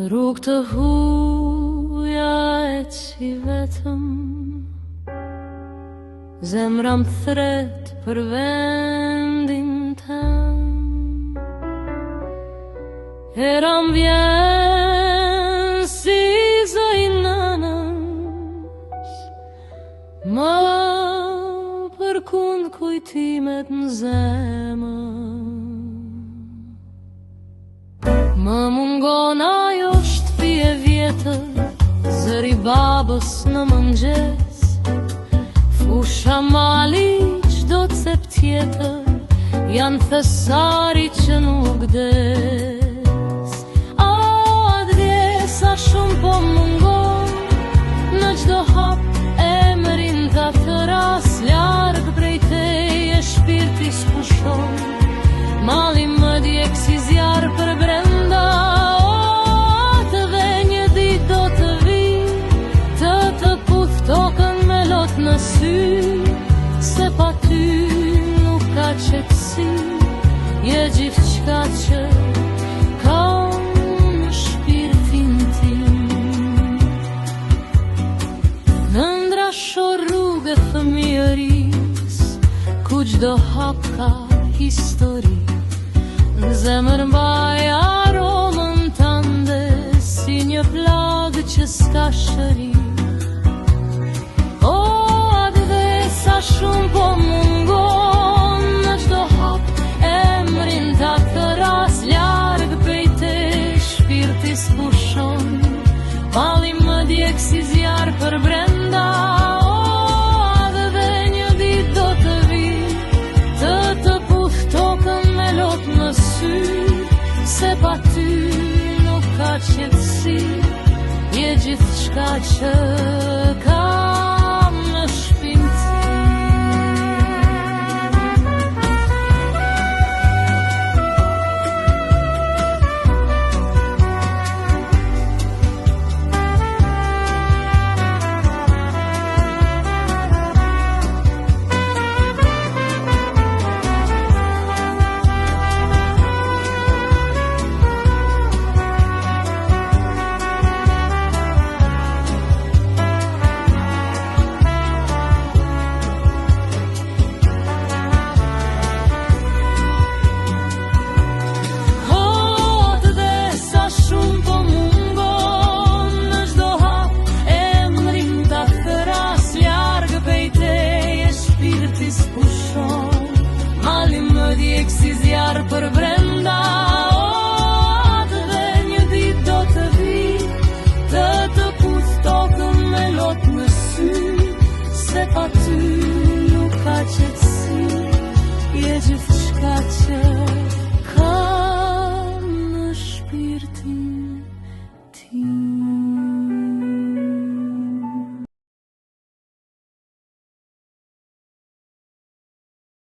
Rrugë të huja e qi vetëm, zemra më thret për vendin tëm. Hera më vjen si zoj nënës, më përkund kujtimet në zemër. Më mungon ajo shtëpi e vjetër, zëri babës në mëngjes, fusha mali qdo të sep tjetër, janë thesari që nuk des. A djesa shumë po mungon, në qdo hap emrin të të ras, larg prej teje shpirti s'pushon, mali më djek si zjarë për brenda. O, atë dhe një dit do të vi, të puth tokën me lot në sy, se pa ty nuk ka qetësi, je gjithçka që ka në shpirtin tim. Në ndrasho rrugë fëmijëris, ku gjdo hap ka histori, në zemër mbaj aromën tënde, si një plagë që s'ka shëri. O, atë dhe sa shumë po mungon, në qdo hap emrin ta të ras, larg prej te shpirti s'pushon, mali më djek si zjarë për brenda. O, atë dhe një dit do të vi, të puth tokën me lot në sy, se pa ty nuk ka qetësi, je gjithçka që ka